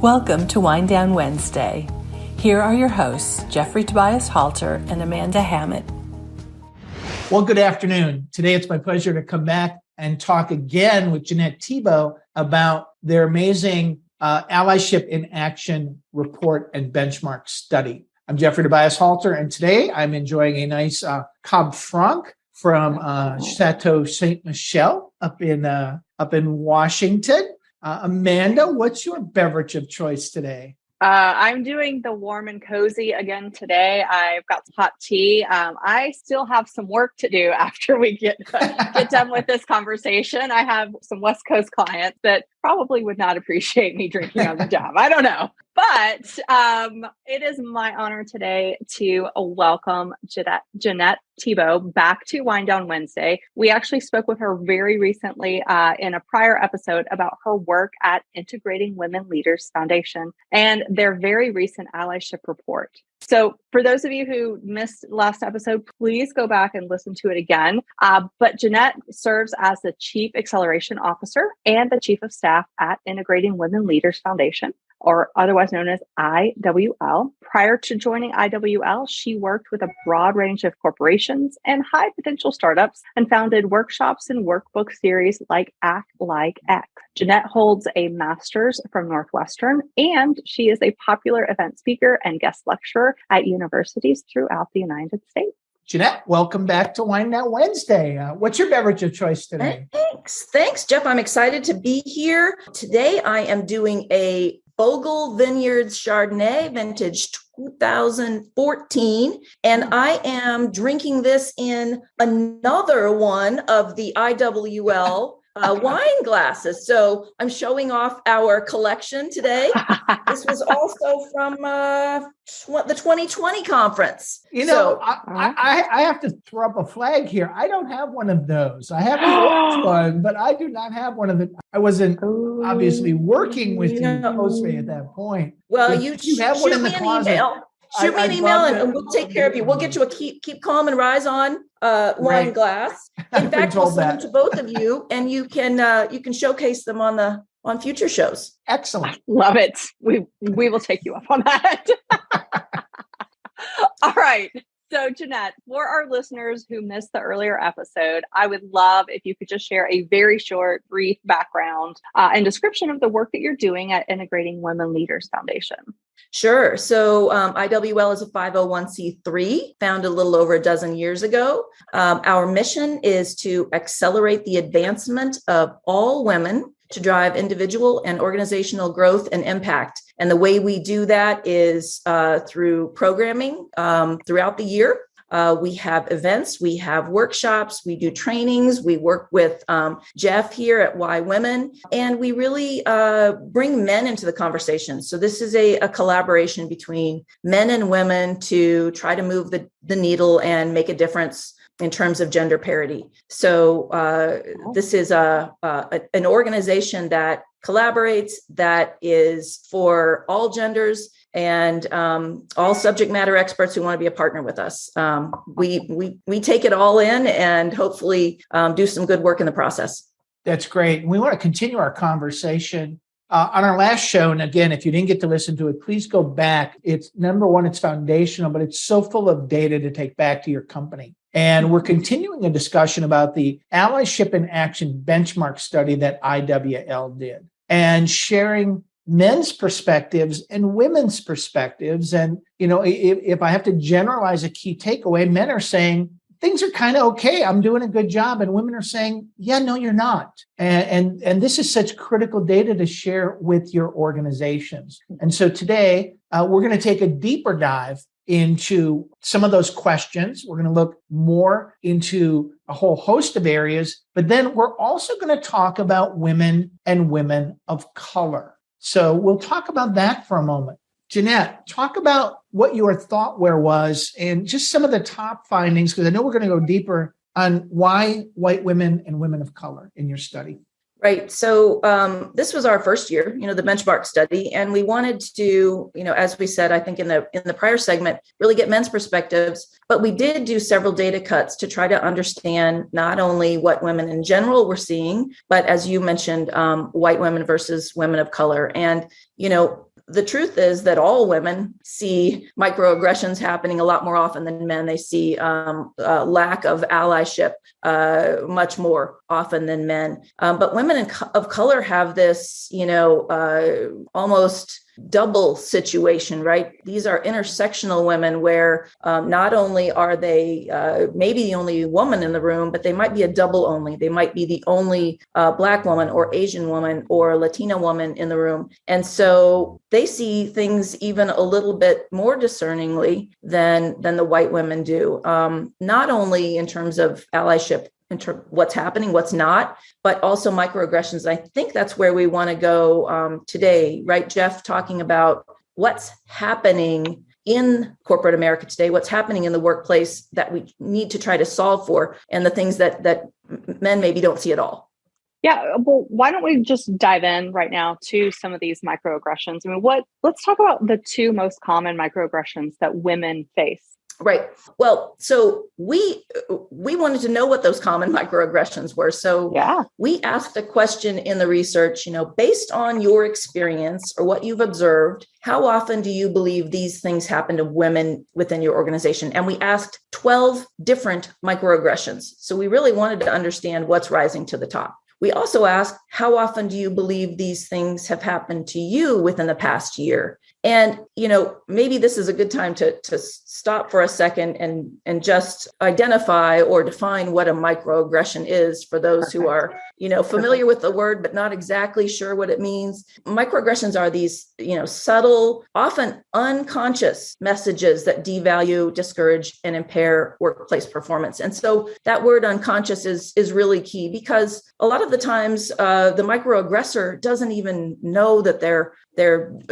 Welcome to Wind Down Wednesday. Here are your hosts, Jeffrey Tobias Halter and Amanda Hammett. Well, good afternoon. Today it's my pleasure to come back and talk again with Jeannette Thebeau about their amazing allyship in action report and benchmark study. I'm Jeffrey Tobias Halter, and today I'm enjoying a nice Cab Franc from Chateau Saint Michel up in Washington. Amanda, what's your beverage of choice today? I'm doing the warm and cozy again today. I've got some hot tea. I still have some work to do after we get done with this conversation. I have some West Coast clients that probably would not appreciate me drinking on the job. I don't know. But it is my honor today to welcome Jeannette Thebeau back to Wind Down Wednesday. We actually spoke with her very recently in a prior episode about her work at Integrating Women Leaders Foundation and their very recent allyship report. So for those of you who missed last episode, please go back and listen to it again. But Jeannette serves as the Chief Acceleration Officer and the Chief of Staff at Integrating Women Leaders Foundation, or otherwise known as IWL. Prior to joining IWL, she worked with a broad range of corporations and high potential startups and founded workshops and workbook series like Act Like X. Jeannette holds a master's from Northwestern, and she is a popular event speaker and guest lecturer at universities throughout the United States. Jeannette, welcome back to Wind Down Wednesday. What's your beverage of choice today? Thanks, Jeff. I'm excited to be here. Today, I am doing a Bogle Vineyards Chardonnay vintage 2014. And I am drinking this in another one of the IWL wine glasses. So I'm showing off our collection today. This was also from the 2020 conference. I have to throw up a flag here. I don't have one of those. I have the orange one, but I do not have one of the. I wasn't obviously working with you closely at that point. Well, you have one in the closet. Shoot me an email and we'll take care of you. We'll get you a keep calm and rise on wine glass. In fact, we'll send them to both of you, and you can showcase them on future shows. Excellent. Love it. We will take you up on that. All right. So Jeannette, for our listeners who missed the earlier episode, I would love if you could just share a very short, brief background and description of the work that you're doing at Integrating Women Leaders Foundation. Sure. So IWL is a 501c3 founded a little over a dozen years ago. Our mission is to accelerate the advancement of all women to drive individual and organizational growth and impact. And the way we do that is through programming throughout the year. We have events, we have workshops, we do trainings, we work with Jeff here at Why Women, and we really bring men into the conversation. So this is a collaboration between men and women to try to move the needle and make a difference in terms of gender parity. So this is an organization that collaborates, that is for all genders and all subject matter experts who want to be a partner with us. We take it all in and hopefully do some good work in the process. That's great. We want to continue our conversation. On our last show, and again, if you didn't get to listen to it, please go back. It's number one, it's foundational, but it's so full of data to take back to your company. And we're continuing a discussion about the allyship in action benchmark study that IWL did and sharing men's perspectives and women's perspectives. And, if I have to generalize a key takeaway, men are saying, things are kind of okay. I'm doing a good job. And women are saying, yeah, no, you're not. And this is such critical data to share with your organizations. And so today we're going to take a deeper dive into some of those questions. We're going to look more into a whole host of areas, but then we're also going to talk about women and women of color. So we'll talk about that for a moment. Jeannette, talk about what your thoughtware was and just some of the top findings, because I know we're going to go deeper on why white women and women of color in your study. Right. So this was our first year, the benchmark study, and we wanted to, as we said, I think in the prior segment, really get men's perspectives. But we did do several data cuts to try to understand not only what women in general were seeing, but as you mentioned, white women versus women of color. And, the truth is that all women see microaggressions happening a lot more often than men. They see lack of allyship much more often than men. But women of color have this, almost double situation, right? These are intersectional women where not only are they maybe the only woman in the room, but they might be a double only. They might be the only Black woman or Asian woman or Latina woman in the room. And so they see things even a little bit more discerningly than the white women do, not only in terms of allyship, what's happening, what's not, but also microaggressions. I think that's where we want to go today, right, Jeff? Talking about what's happening in corporate America today, what's happening in the workplace that we need to try to solve for, and the things that men maybe don't see at all. Yeah, well, why don't we just dive in right now to some of these microaggressions? I mean, let's talk about the two most common microaggressions that women face. Right. Well, so we wanted to know what those common microaggressions were. So we asked a question in the research, based on your experience or what you've observed, how often do you believe these things happen to women within your organization? And we asked 12 different microaggressions. So we really wanted to understand what's rising to the top. We also asked, how often do you believe these things have happened to you within the past year? And, maybe this is a good time to stop for a second and just identify or define what a microaggression is for those who are, familiar with the word, but not exactly sure what it means. Microaggressions are these, subtle, often unconscious messages that devalue, discourage, and impair workplace performance. And so that word unconscious is really key, because a lot of the times the microaggressor doesn't even know that they're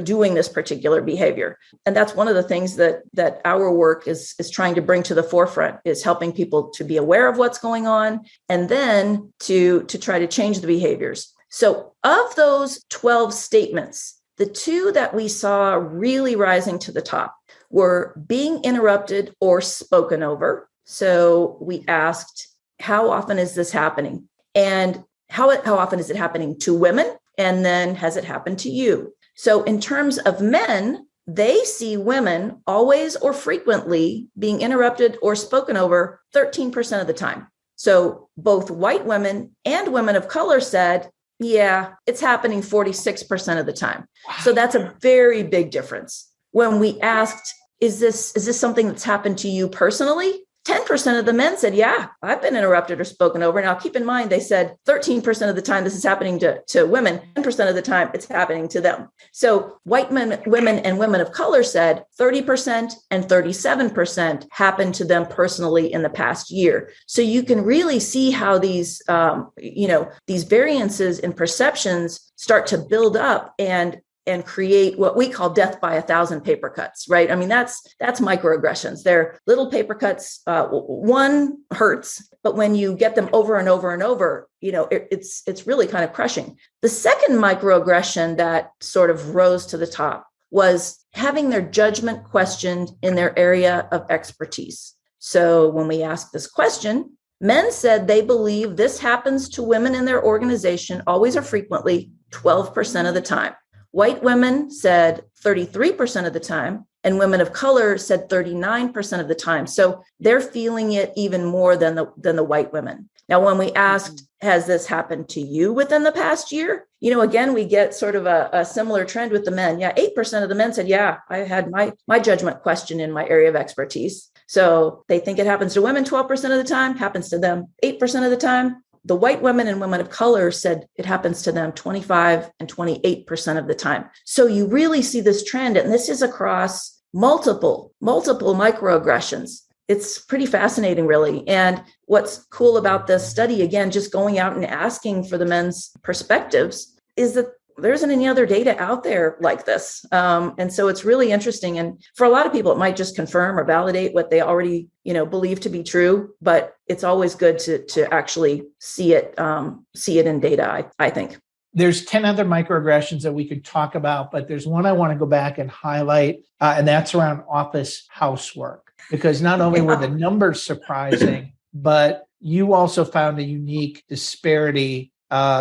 doing this particular behavior. And that's one of the things that our work is trying to bring to the forefront, is helping people to be aware of what's going on, and then to try to change the behaviors. So of those 12 statements, the two that we saw really rising to the top were being interrupted or spoken over. So we asked, how often is this happening? And how often is it happening to women? And then, has it happened to you? So in terms of men, they see women always or frequently being interrupted or spoken over 13% of the time. So both white women and women of color said, yeah, it's happening 46% of the time. Wow. So that's a very big difference. When we asked, is this something that's happened to you personally? 10% of the men said, yeah, I've been interrupted or spoken over. Now, keep in mind, they said 13% of the time this is happening to women, 10% of the time it's happening to them. So white men, women, and women of color said 30% and 37% happened to them personally in the past year. So you can really see how these variances in perceptions start to build up and create what we call death by 1,000 paper cuts, right? I mean, that's microaggressions. They're little paper cuts. One hurts, but when you get them over and over and over, it's really kind of crushing. The second microaggression that sort of rose to the top was having their judgment questioned in their area of expertise. So when we asked this question, men said they believe this happens to women in their organization always or frequently 12% of the time. White women said 33% of the time, and women of color said 39% of the time. So they're feeling it even more than the white women. Now, when we asked, has this happened to you within the past year? Again, we get sort of a similar trend with the men. Yeah, 8% of the men said, yeah, I had my judgment questioned in my area of expertise. So they think it happens to women 12% of the time, happens to them 8% of the time. The white women and women of color said it happens to them 25 and 28% of the time. So you really see this trend, and this is across multiple microaggressions. It's pretty fascinating, really. And what's cool about this study, again, just going out and asking for the men's perspectives, is that there isn't any other data out there like this. And so it's really interesting. And for a lot of people, it might just confirm or validate what they already, believe to be true. But it's always good to actually see it in data, I think. There's 10 other microaggressions that we could talk about, but there's one I want to go back and highlight, and that's around office housework. Because not only were the numbers surprising, but you also found a unique disparity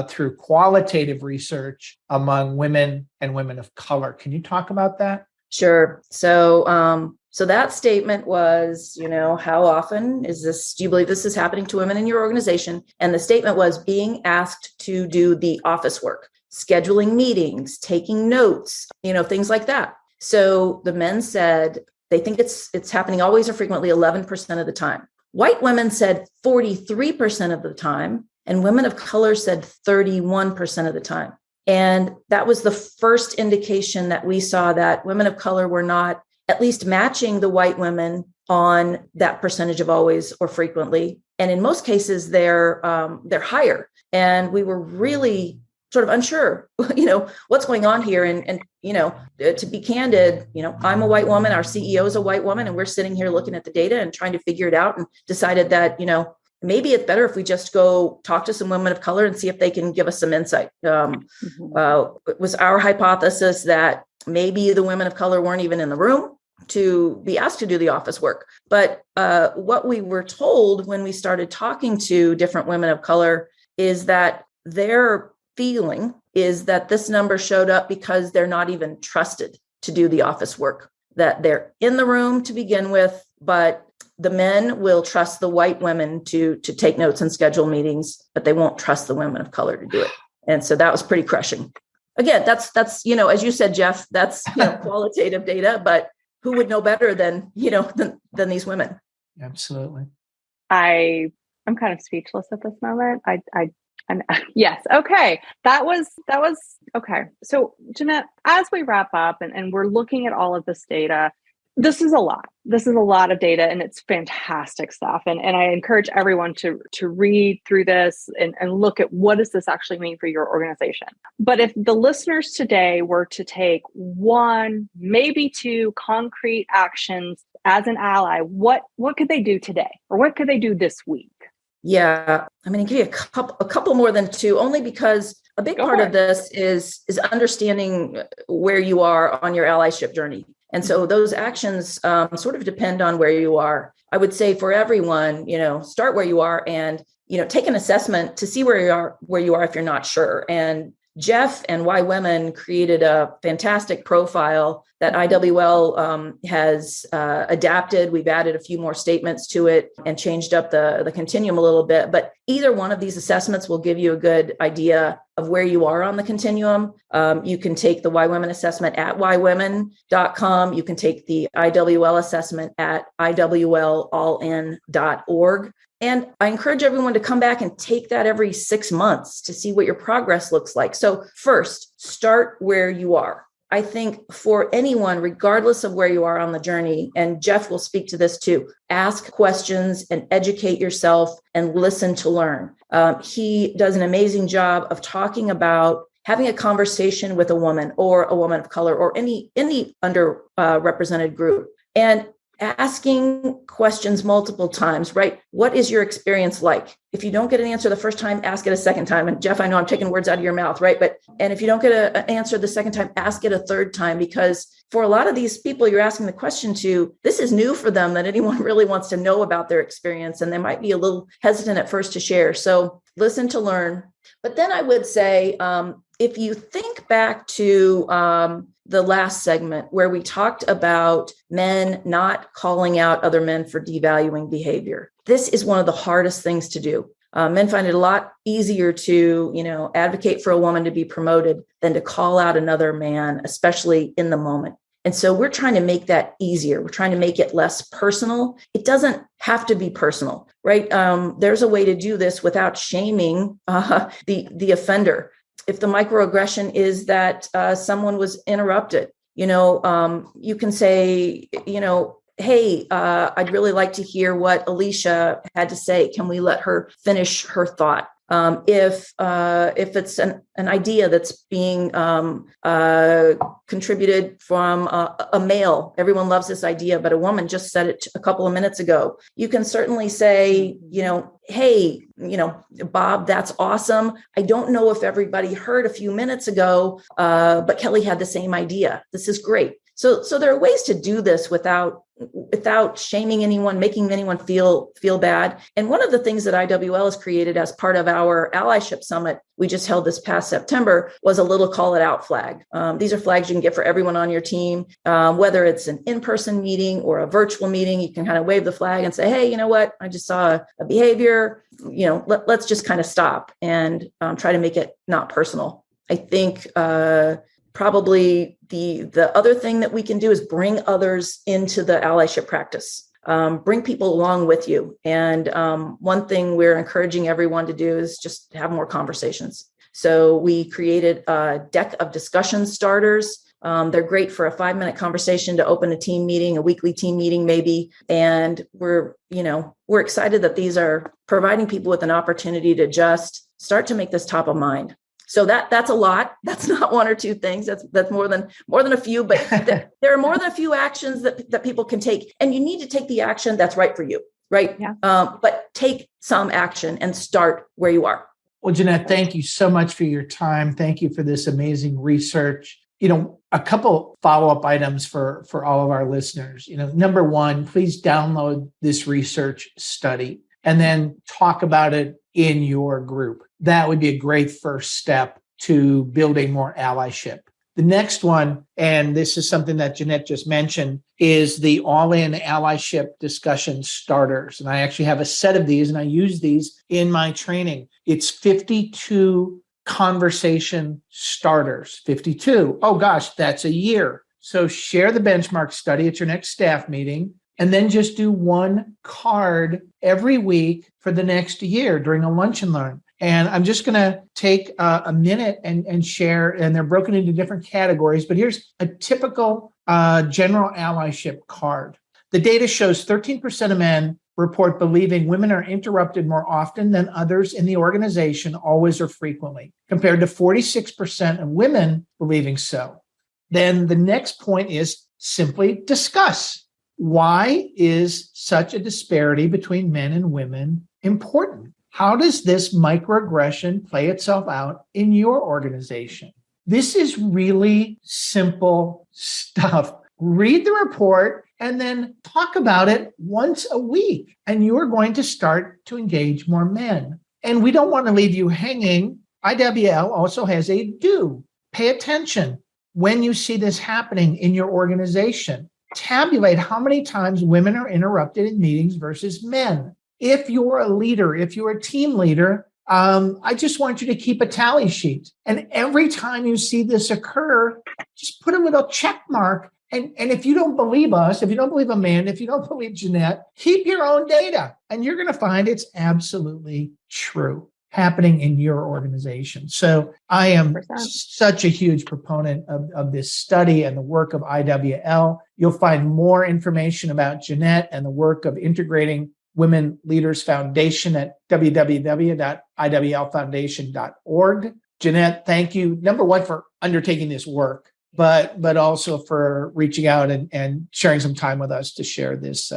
through qualitative research among women and women of color. Can you talk about that? Sure. So that statement was, how often do you believe this is happening to women in your organization? And the statement was being asked to do the office work, scheduling meetings, taking notes, things like that. So the men said they think it's happening always or frequently 11% of the time. White women said 43% of the time, and women of color said 31% of the time. And that was the first indication that we saw that women of color were not at least matching the white women on that percentage of always or frequently. And in most cases, they're higher. And we were really sort of unsure, what's going on here. And to be candid, I'm a white woman, our CEO is a white woman, and we're sitting here looking at the data and trying to figure it out, and decided that, maybe it's better if we just go talk to some women of color and see if they can give us some insight. It was our hypothesis that maybe the women of color weren't even in the room to be asked to do the office work. But what we were told when we started talking to different women of color is that their feeling is that this number showed up because they're not even trusted to do the office work, that they're in the room to begin with, but the men will trust the white women to take notes and schedule meetings, but they won't trust the women of color to do it. And so that was pretty crushing. Again, that's as you said, Jeff, that's qualitative data, but who would know better than these women? Absolutely. I'm kind of speechless at this moment. Yes. Okay. That was okay. So Jeanette, as we wrap up and we're looking at all of this data, this is a lot. This is a lot of data, and it's fantastic stuff. And I encourage everyone to read through this and look at what does this actually mean for your organization. But if the listeners today were to take one, maybe two concrete actions as an ally, what could they do today, or what could they do this week? Yeah, I'm going to give you a couple more than two, only because a big part of this is understanding where you are on your allyship journey. And so those actions sort of depend on where you are. I would say for everyone, start where you are and, take an assessment to see where you are if you're not sure. And Jeff and Why Women created a fantastic profile that IWL has adapted. We've added a few more statements to it and changed up the continuum a little bit. But either one of these assessments will give you a good idea of where you are on the continuum. You can take the Why Women assessment at whywomen.com. You can take the IWL assessment at iwlallin.org. And I encourage everyone to come back and take that every 6 months to see what your progress looks like. So first, start where you are. I think for anyone, regardless of where you are on the journey, and Jeff will speak to this too, ask questions and educate yourself and listen to learn. He does an amazing job of talking about having a conversation with a woman or a woman of color or any underrepresented group, and asking questions multiple times, right? What is your experience like? If you don't get an answer the first time, ask it a second time. And Jeff, I know I'm taking words out of your mouth, right? And if you don't get an answer the second time, ask it a third time, because for a lot of these people you're asking the question to, this is new for them, that anyone really wants to know about their experience. And they might be a little hesitant at first to share. So listen to learn. But then I would say, if you think back to the last segment where we talked about men not calling out other men for devaluing behavior, this is one of the hardest things to do. Men find it a lot easier to, advocate for a woman to be promoted than to call out another man, especially in the moment. And so we're trying to make that easier. We're trying to make it less personal. It doesn't have to be personal, right? There's a way to do this without shaming the offender. If the microaggression is that someone was interrupted, you can say, hey, I'd really like to hear what Alicia had to say. Can we let her finish her thought? If it's an idea that's being contributed from a male, everyone loves this idea, but a woman just said it a couple of minutes ago. You can certainly say, hey, Bob, that's awesome. I don't know if everybody heard a few minutes ago, but Kelly had the same idea. This is great. So there are ways to do this without shaming anyone, making anyone feel bad. And one of the things that IWL has created as part of our allyship summit we just held this past September was a little call it out flag. These are flags you can get for everyone on your team, whether it's an in-person meeting or a virtual meeting. You can kind of wave the flag and say, hey, you know what? I just saw a behavior, let's just kind of stop and try to make it not personal. I think probably the other thing that we can do is bring others into the allyship practice. Bring people along with you. And one thing we're encouraging everyone to do is just have more conversations. So we created a deck of discussion starters. They're great for a 5-minute conversation to open a team meeting, a weekly team meeting, maybe. And we're excited that these are providing people with an opportunity to just start to make this top of mind. So that's a lot. That's not one or two things. That's more than a few, but there are more than a few actions that people can take. And you need to take the action that's right for you, right? Yeah. But take some action and start where you are. Well, Jeanette, thank you so much for your time. Thank you for this amazing research. A couple follow-up items for all of our listeners. Number one, please download this research study and then talk about it in your group. That would be a great first step to building more allyship. The next one, and this is something that Jeanette just mentioned, is the all-in allyship discussion starters. And I actually have a set of these, and I use these in my training. It's 52 conversation starters. 52. Oh gosh, that's a year. So share the benchmark study at your next staff meeting, and then just do one card every week for the next year during a lunch and learn. And I'm just going to take a minute and share, and they're broken into different categories, but here's a typical general allyship card. The data shows 13% of men report believing women are interrupted more often than others in the organization, always or frequently, compared to 46% of women believing so. Then the next point is simply discuss. Why is such a disparity between men and women important? How does this microaggression play itself out in your organization? This is really simple stuff. Read the report and then talk about it once a week, and you're going to start to engage more men. And we don't want to leave you hanging. IWL also has a do. Pay attention when you see this happening in your organization. Tabulate how many times women are interrupted in meetings versus men. If you're a leader, if you're a team leader, I just want you to keep a tally sheet. And every time you see this occur, just put a little check mark. And if you don't believe us, if you don't believe Amanda, if you don't believe Jeanette, keep your own data. And you're going to find it's absolutely true happening in your organization. So I am 100%. Such a huge proponent of this study and the work of IWL. You'll find more information about Jeanette and the work of integrating Women Leaders Foundation at www.iwlfoundation.org. Jeanette, thank you, number one, for undertaking this work, but also for reaching out and sharing some time with us to share this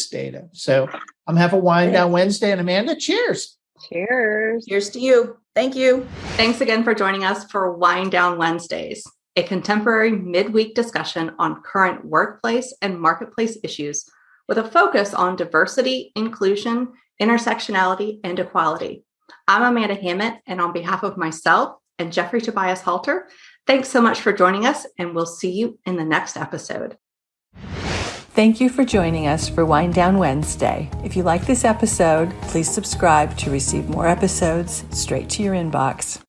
data. So I'm having a Wind Down Wednesday, and Amanda, cheers. Cheers. Cheers to you. Thank you. Thanks again for joining us for Wind Down Wednesdays, a contemporary midweek discussion on current workplace and marketplace issues with a focus on diversity, inclusion, intersectionality, and equality. I'm Amanda Hammett, and on behalf of myself and Jeffrey Tobias Halter, thanks so much for joining us, and we'll see you in the next episode. Thank you for joining us for Wind Down Wednesday. If you like this episode, please subscribe to receive more episodes straight to your inbox.